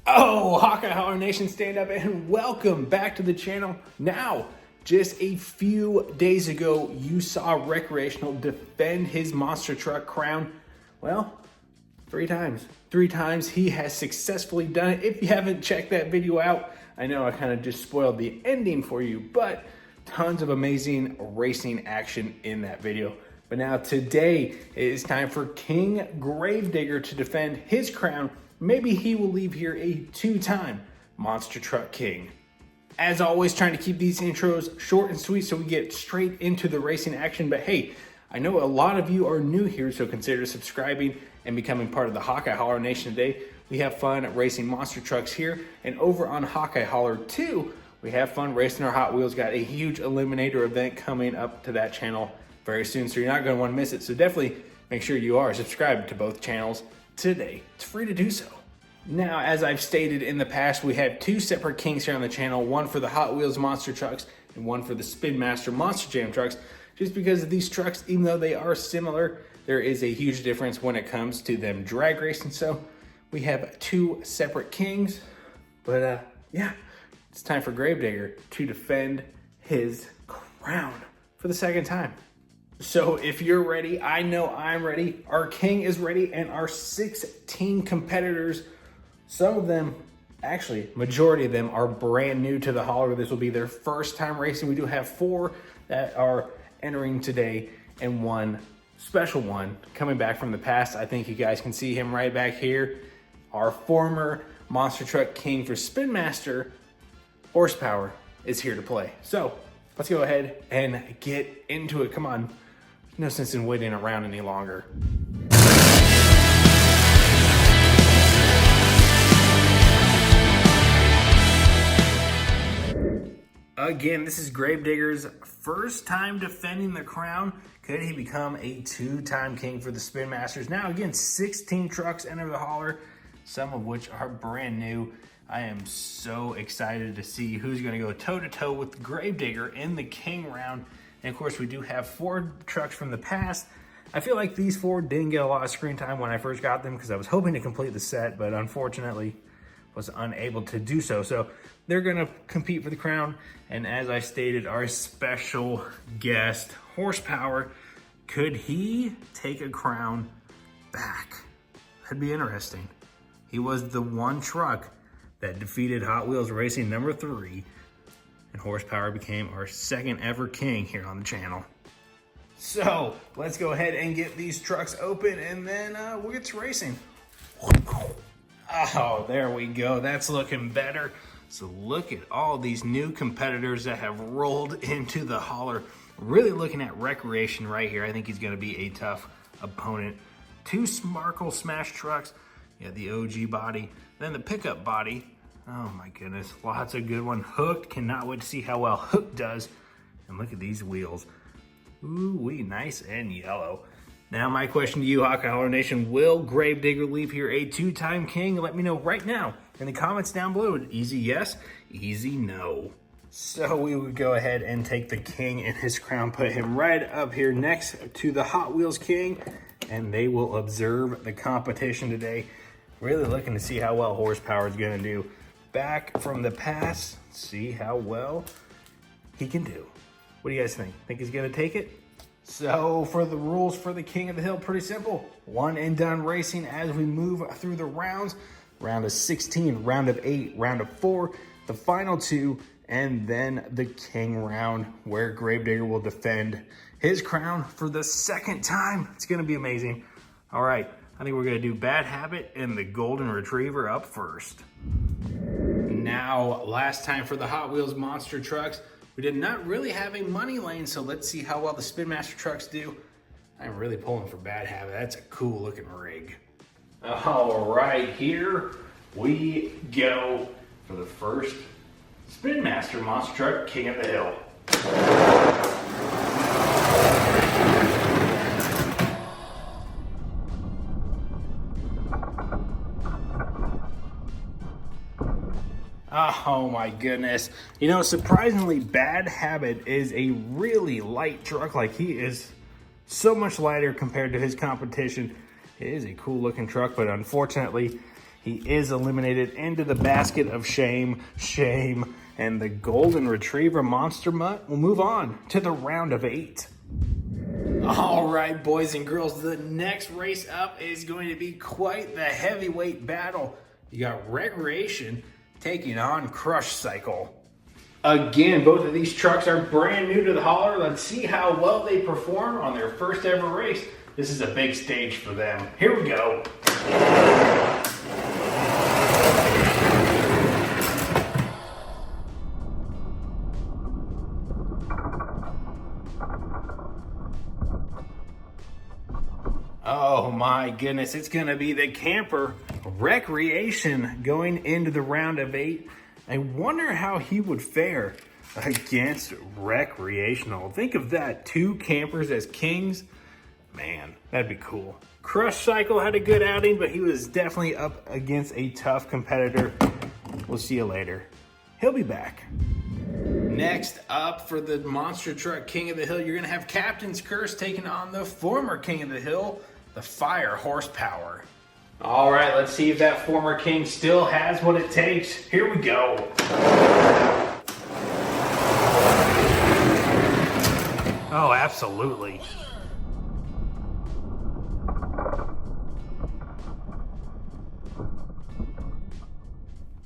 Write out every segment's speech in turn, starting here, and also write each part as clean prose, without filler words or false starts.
Oh, Hawkeye Holler Nation, stand up and welcome back to the channel. Now, just a few days ago, you saw Recreational defend his monster truck crown. Well, three times. Three times he has successfully done it. If you haven't checked that video out, I know I kind of just spoiled the ending for you, but tons of amazing racing action in that video. But now today, it is time for King Gravedigger to defend his crown. Maybe he will leave here a two-time Monster Truck King. As always, trying to keep these intros short and sweet so we get straight into the racing action. But hey, I know a lot of you are new here, so consider subscribing and becoming part of the Hawkeye Holler Nation today. We have fun racing monster trucks here, and over on Hawkeye Holler 2, we have fun racing our Hot Wheels. Got a huge Eliminator event coming up to that channel very soon, so you're not going to want to miss it. So definitely make sure you are subscribed to both channels today. It's free to do so. Now, as I've stated in the past, we have two separate kings here on the channel, one for the Hot Wheels monster trucks and one for the Spin Master Monster Jam trucks, just because of these trucks, even though they are similar, there is a huge difference when it comes to them drag racing. So we have two separate kings, but yeah, it's time for Gravedigger to defend his crown for the second time. So if you're ready, I know I'm ready. Our king is ready, and our 16 competitors, some of them, actually, majority of them are brand new to the hauler. This will be their first time racing. We do have 4 that are entering today and one special one coming back from the past. I think you guys can see him right back here. Our former Monster Truck King for Spin Master, Horsepower, is here to play. So let's go ahead and get into it. Come on. No sense in waiting around any longer. Again, this is Gravedigger's first time defending the crown. Could he become a two-time king for the Spin Masters? Now, again, 16 trucks enter the hauler, some of which are brand new. I am so excited to see who's going to go toe-to-toe with Gravedigger in the king round. And of course, we do have 4 trucks from the past. I feel like these 4 didn't get a lot of screen time when I first got them because I was hoping to complete the set, but unfortunately was unable to do so. So they're gonna compete for the crown. And as I stated, our special guest, Horsepower, could he take a crown back? That'd be interesting. He was the one truck that defeated Hot Wheels Racing number 3. And Horsepower became our second ever king here on the channel. So let's go ahead and get these trucks open, and then we'll get to racing. Oh, there we go. That's looking better. So look at all these new competitors that have rolled into the hauler. Really looking at Recreation right here. I think he's going to be a tough opponent. 2 Smarkle Smash trucks. Yeah, the OG body. Then the pickup body. Oh my goodness, lots of good one. Hooked, cannot wait to see how well Hooked does. And look at these wheels. Ooh-wee, nice and yellow. Now my question to you, Hawkeye Holler Nation, will Gravedigger leave here a two-time king? Let me know right now in the comments down below. Easy yes, easy no. So we would go ahead and take the king in his crown, put him right up here next to the Hot Wheels king, and they will observe the competition today. Really looking to see how well Horsepower is gonna do. Back from the past, see how well he can do. What do you guys think? Think he's gonna take it? So for the rules for the King of the Hill, pretty simple. One and done racing as we move through the rounds. Round of 16, round of 8, round of 4, the final 2, and then the King round where Gravedigger will defend his crown for the second time. It's gonna be amazing. All right, I think we're gonna do Bad Habit and the Golden Retriever up first. Now, last time for the Hot Wheels monster trucks, we did not really have a money lane, so let's see how well the Spin Master trucks do. I'm really pulling for Bad Habit. That's a cool looking rig. All right, here we go for the first Spin Master monster truck, King of the Hill. Oh my goodness. You know, surprisingly, Bad Habit is a really light truck. Like, he is so much lighter compared to his competition. It is a cool looking truck, but unfortunately, He is eliminated into the basket of shame, and the Golden Retriever Monster Mutt will move on to the round of 8. All right, boys and girls, the next race up is going to be quite the heavyweight battle. You got Recreation taking on Crush Cycle. Again, both of these trucks are brand new to the hauler. Let's see how well they perform on their first ever race. This is a big stage for them. Here we go. Oh my goodness, it's gonna be the camper Recreation going into the round of 8. I wonder how he would fare against Recreational. Think of that, 2 campers as kings. Man, that'd be cool. Crush Cycle had a good outing, but he was definitely up against a tough competitor. We'll see you later. He'll be back. Next up for the Monster Truck King of the Hill, you're gonna have Captain's Curse taking on the former King of the Hill, the Fire Horsepower. All right, let's see if that former king still has what it takes. Here we go. Oh, absolutely.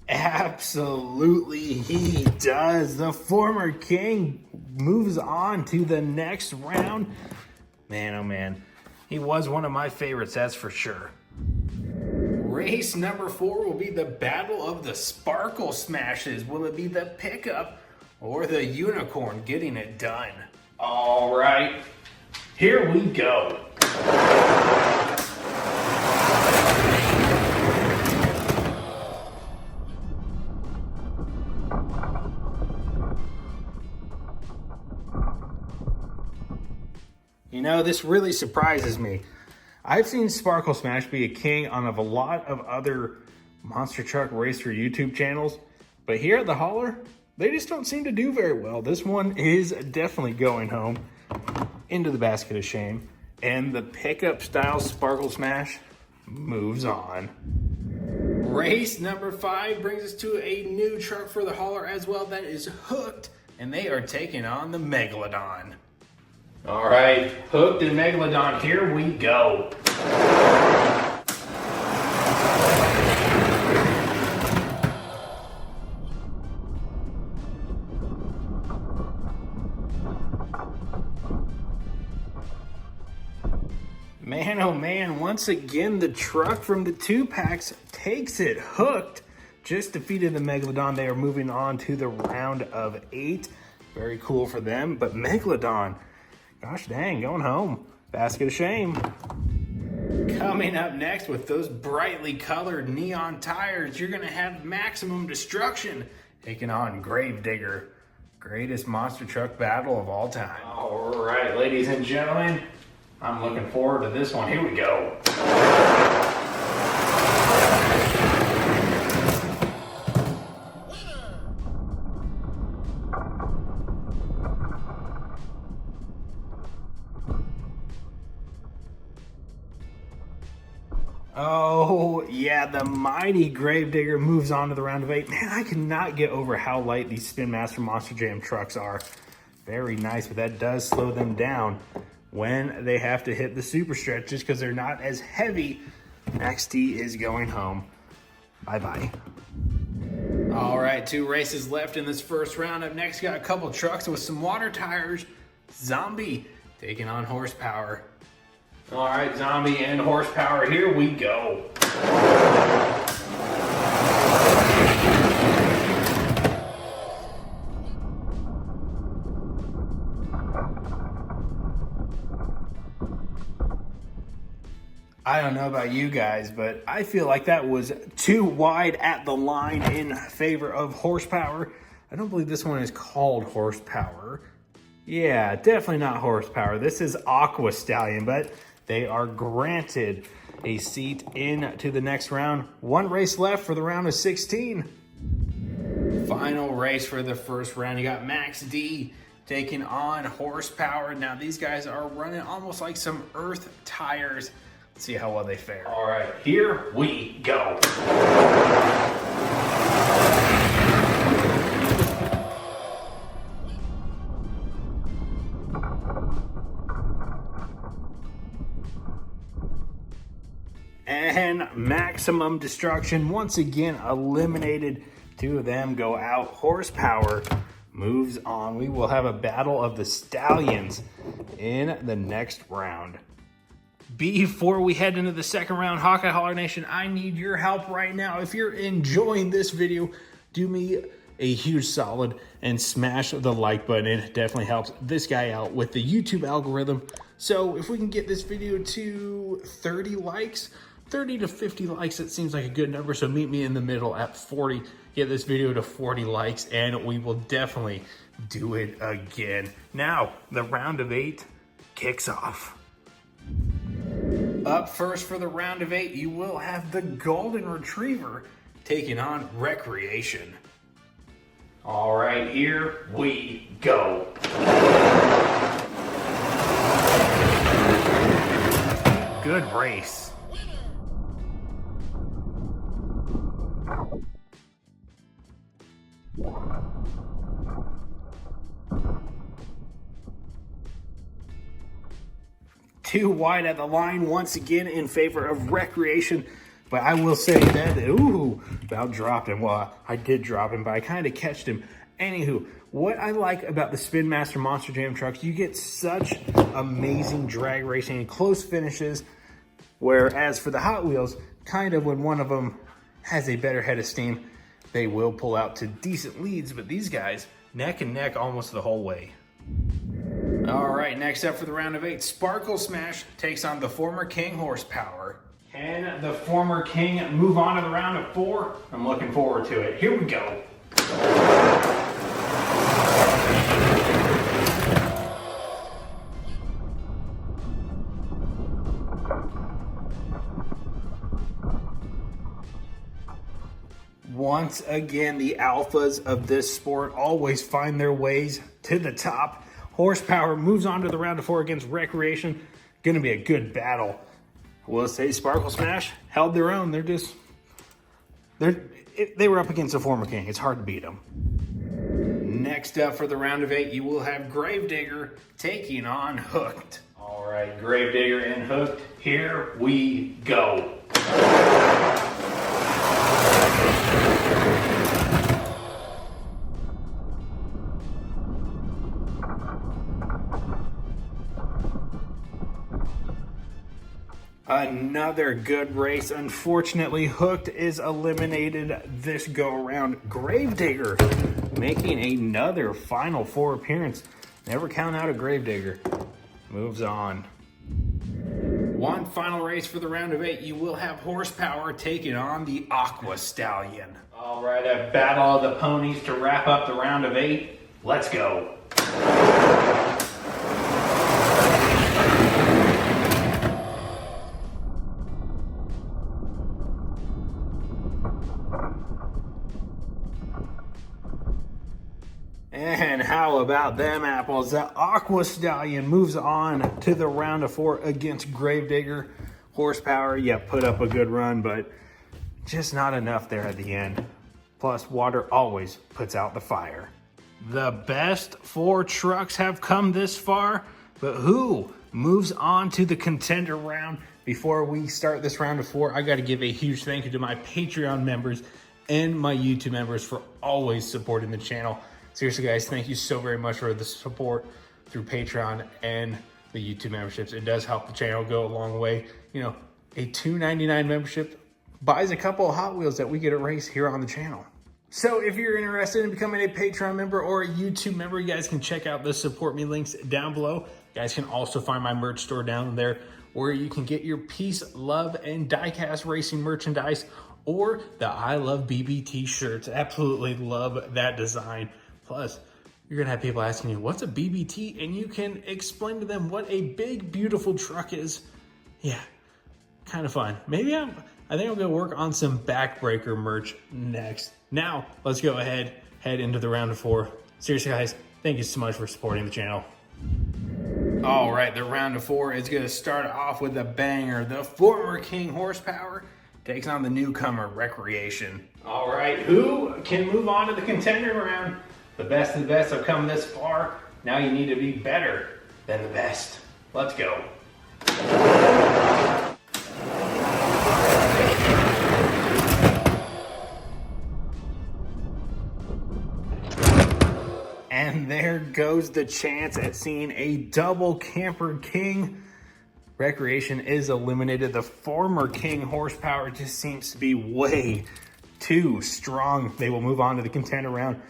Absolutely, he does. The former king moves on to the next round. Man, oh man, he was one of my favorites, that's for sure. Race number 4 will be the Battle of the Sparkle Smashes. Will it be the pickup or the unicorn getting it done? All right, here we go. You know, this really surprises me. I've seen Sparkle Smash be a king on a lot of other monster truck racer YouTube channels, but here at the hauler, they just don't seem to do very well. This one is definitely going home into the basket of shame, and the pickup style Sparkle Smash moves on. Race number 5 brings us to a new truck for the hauler as well. That is Hooked, and they are taking on the Megalodon. All right, Hooked and Megalodon, here we go. Man, oh man, once again, the truck from the 2-packs takes it. Hooked just defeated the Megalodon. They are moving on to the round of 8. Very cool for them, but Megalodon, gosh dang, going home. Basket of shame. Coming up next with those brightly colored neon tires, you're gonna have Maximum Destruction taking on Gravedigger. Greatest monster truck battle of all time. All right, ladies and gentlemen, I'm looking forward to this one. Here we go. Oh, yeah, the mighty Gravedigger moves on to the round of 8. Man, I cannot get over how light these Spin Master Monster Jam trucks are. Very nice, but that does slow them down when they have to hit the super stretch just because they're not as heavy. Max T is going home. Bye-bye. All right, 2 races left in this first round. Up next, got a couple trucks with some water tires. Zombie taking on Horsepower. All right, Zombie and Horsepower, here we go. I don't know about you guys, but I feel like that was too wide at the line in favor of Horsepower. I don't believe this one is called Horsepower. Yeah, definitely not Horsepower. This is Aqua Stallion, but they are granted a seat into the next round. 1 race left for the round of 16. Final race for the first round. You got Max D taking on Horsepower. Now these guys are running almost like some Earth tires. see how well they fare. All right, here we go. And maximum destruction once again eliminated. Two of them go out. Horsepower moves on. We will have a battle of the stallions in the next round. Before we head into the second round, Hawkeye Holler Nation, I need your help right now. If you're enjoying this video, do me a huge solid and smash the like button. It definitely helps this guy out with the YouTube algorithm. So if we can get this video to 30 likes, 30 to 50 likes, it seems like a good number. So meet me in the middle at 40. Get this video to 40 likes and we will definitely do it again. Now, the round of 8 kicks off. Up first for the round of 8, you will have the Golden Retriever taking on Recreation. All right, here we go. Good race. Too wide at the line once again in favor of Recreation. But I will say that, ooh, about dropped him. Well, I did drop him, but I kind of catched him. Anywho, what I like about the Spin Master Monster Jam trucks, you get such amazing drag racing and close finishes. Whereas for the Hot Wheels, kind of when one of them has a better head of steam, they will pull out to decent leads. But these guys, neck and neck almost the whole way. All right, next up for the round of 8, Sparkle Smash takes on the former King Horsepower. Can the former King move on to the round of 4? I'm looking forward to it. Here we go. Once again, the alphas of this sport always find their ways to the top. Horsepower moves on to the round of 4 against Recreation. Gonna be a good battle. We'll say Sparkle Smash held their own. They were up against a former King. It's hard to beat them. Next up for the round of 8, you will have Gravedigger taking on Hooked. All right, Gravedigger and Hooked, here we go. Another good race. Unfortunately, Hooked is eliminated this go around. Gravedigger making another Final 4 appearance. Never count out a Gravedigger. Moves on. One final race for the round of 8. You will have Horsepower taking on the Aqua Stallion. All right, a battle of the ponies to wrap up the round of 8. Let's go. And how about them apples? The Aqua Stallion moves on to the round of 4 against Gravedigger. Horsepower, yeah, put up a good run, but just not enough there at the end. Plus, water always puts out the fire. The best 4 trucks have come this far, but who moves on to the Contender round? Before we start this round of 4, I got to give a huge thank you to my Patreon members and my YouTube members for always supporting the channel. Seriously, guys, thank you so very much for the support through Patreon and the YouTube memberships. It does help the channel go a long way. You know, a $2.99 membership buys a couple of Hot Wheels that we get to race here on the channel. So if you're interested in becoming a Patreon member or a YouTube member, you guys can check out the support me links down below. You guys can also find my merch store down there where you can get your Peace, Love, and DIECAST racing merchandise or the I Love BBT shirts. Absolutely love that design. Plus, you're gonna have people asking you, what's a BBT? And you can explain to them what a big, beautiful truck is. Yeah, kind of fun. Maybe I think I'm gonna work on some backbreaker merch next. Now, let's go ahead, head into the round of 4. Seriously, guys, thank you so much for supporting the channel. All right, the round of 4 is going to start off with a banger. The former King Horsepower takes on the newcomer Recreation. All right, who can move on to the contender round? The best of the best have come this far. Now you need to be better than the best. Let's go. And there goes the chance at seeing a double camper king. Recreation is eliminated. The former King Horsepower just seems to be way too strong. They will move on to the contender round.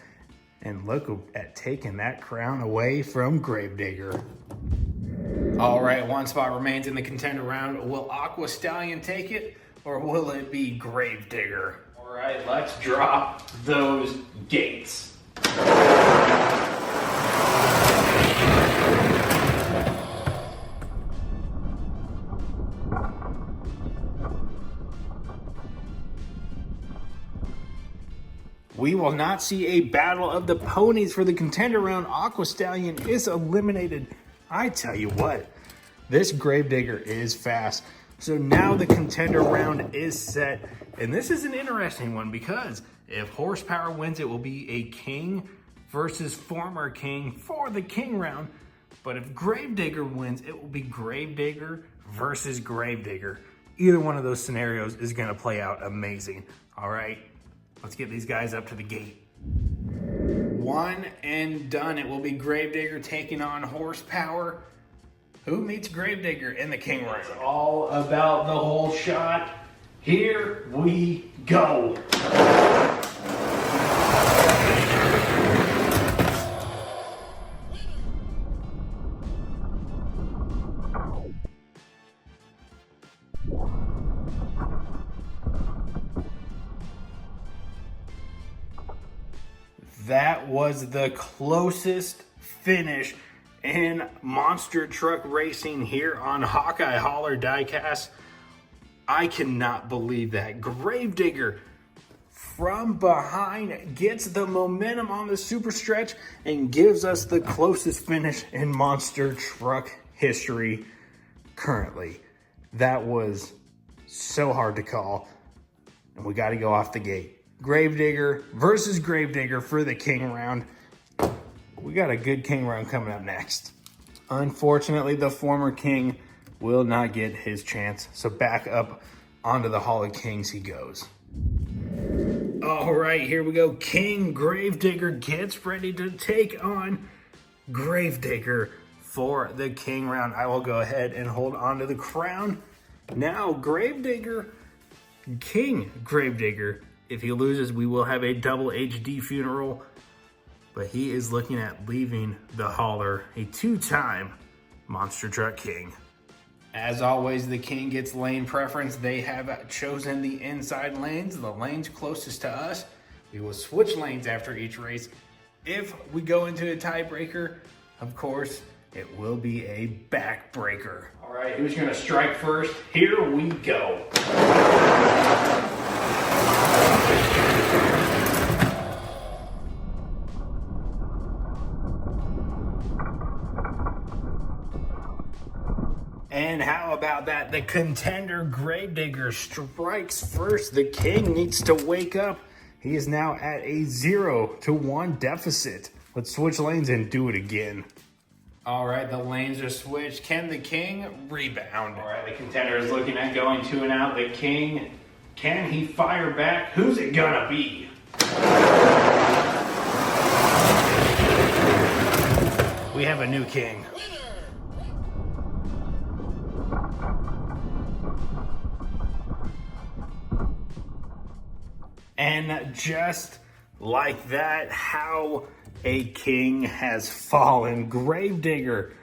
And look at taking that crown away from Gravedigger. All right, 1 spot remains in the contender round. Will Aqua Stallion take it, or will it be Gravedigger? All right, let's drop those gates. We will not see a battle of the ponies for the contender round. Aqua Stallion is eliminated. I tell you what, this Gravedigger is fast. So now the contender round is set. And this is an interesting one because if Horsepower wins, it will be a king versus former king for the king round. But if Gravedigger wins, it will be Gravedigger versus Gravedigger. Either one of those scenarios is going to play out amazing. All right. Let's get these guys up to the gate. 1 and done. It will be Gravedigger taking on Horsepower. Who meets Gravedigger in the king round? It's all about the whole shot. Here we go. That was the closest finish in monster truck racing here on Hawkeye Hauler DIECAST. I cannot believe that. Gravedigger from behind gets the momentum on the super stretch and gives us the closest finish in monster truck history currently. That was so hard to call, and we got to go off the gate. Gravedigger versus Gravedigger for the king round. We got a good king round coming up next. Unfortunately, the former king will not get his chance. So back up onto the Hall of Kings he goes. All right, here we go. King Gravedigger gets ready to take on Gravedigger for the king round. I will go ahead and hold on to the crown. Now, Gravedigger, King Gravedigger. If he loses, we will have a double HD funeral. But he is looking at leaving the hauler, a 2-time monster truck king. As always, the king gets lane preference. They have chosen the inside lanes, the lanes closest to us. We will switch lanes after each race. If we go into a tiebreaker, of course, it will be a backbreaker. All right, who's gonna strike first? Here we go. And how about that? The contender Gravedigger strikes first. The king needs to wake up. He is now at a 0-1 deficit. Let's switch lanes and do it again. All right, the lanes are switched. Can the king rebound? All right, the contender is looking at going 2 and out. The king, can he fire back? Who's it gonna be? We have a new king. And just like that, how a king has fallen. Gravedigger.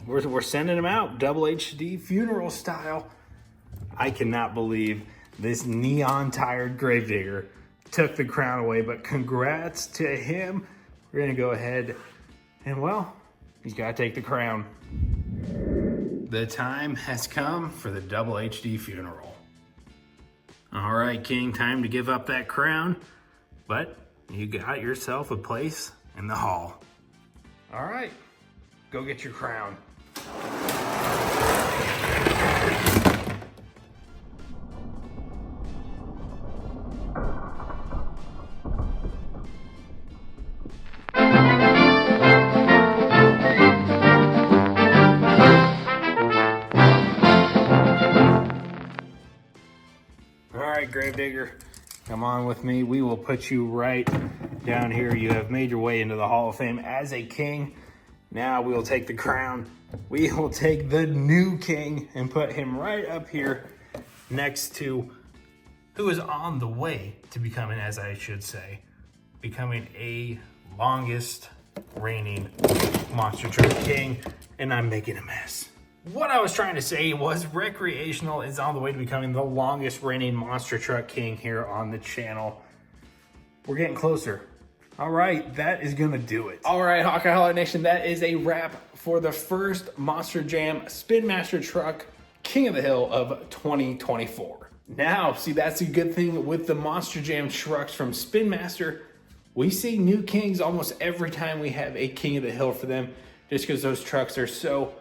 We're sending him out, double HD funeral style. I cannot believe this neon-tired Gravedigger took the crown away, but congrats to him. We're gonna go ahead and, well, he's gotta take the crown. The time has come for the double HD funeral. All right, King, time to give up that crown, but you got yourself a place in the hall. All right, go get your crown. All right, Gravedigger, come on with me. We will put you right down here. You have made your way into the Hall of Fame as a king. Now we will take the crown. We will take the new king and put him right up here next to who is on the way to becoming, as I should say, becoming a longest reigning monster truck king, and I'm making a mess. What I was trying to say was Recreational is on the way to becoming the longest reigning monster truck king here on the channel. We're getting closer. All right, that is gonna do it. All right, Hawkeye Holler Nation, that is a wrap for the first Monster Jam Spin Master Truck King of the Hill of 2024. Now, see, that's a good thing with the Monster Jam trucks from Spin Master. We see new kings almost every time we have a King of the Hill for them, just because those trucks are so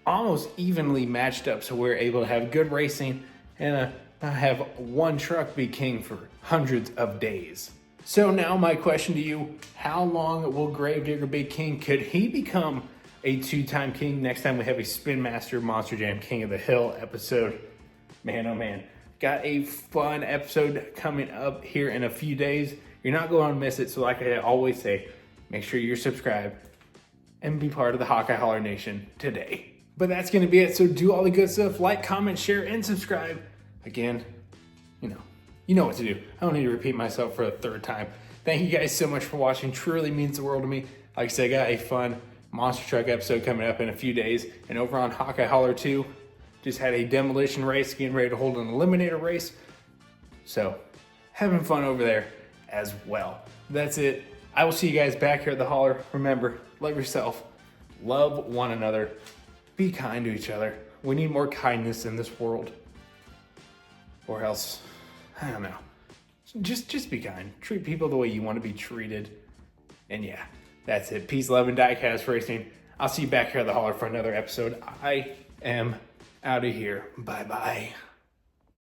almost evenly matched up, so we're able to have good racing and not have one truck be king for hundreds of days. So now my question to you, how long will Gravedigger be king? Could he become a two-time king next time we have a Spin Master Monster Jam King of the Hill episode? Man, oh man, got a fun episode coming up here in a few days. You're not going to miss it, so like I always say, make sure you're subscribed and be part of the Hawkeye Holler Nation today. But that's going to be it, so do all the good stuff, like, comment, share, and subscribe. Again, you know what to do. I don't need to repeat myself for a third time. Thank you guys so much for watching. Truly means the world to me. Like I said, I got a fun monster truck episode coming up in a few days. And over on Hawkeye Holler 2, just had a demolition race, getting ready to hold an eliminator race. So, having fun over there as well. That's it. I will see you guys back here at the Holler. Remember, love yourself, love one another, be kind to each other. We need more kindness in this world. Or else, I don't know. Just be kind. Treat people the way you want to be treated. And yeah, that's it. Peace, love, and DIECAST Racing. I'll see you back here at the Holler for another episode. I am out of here. Bye-bye.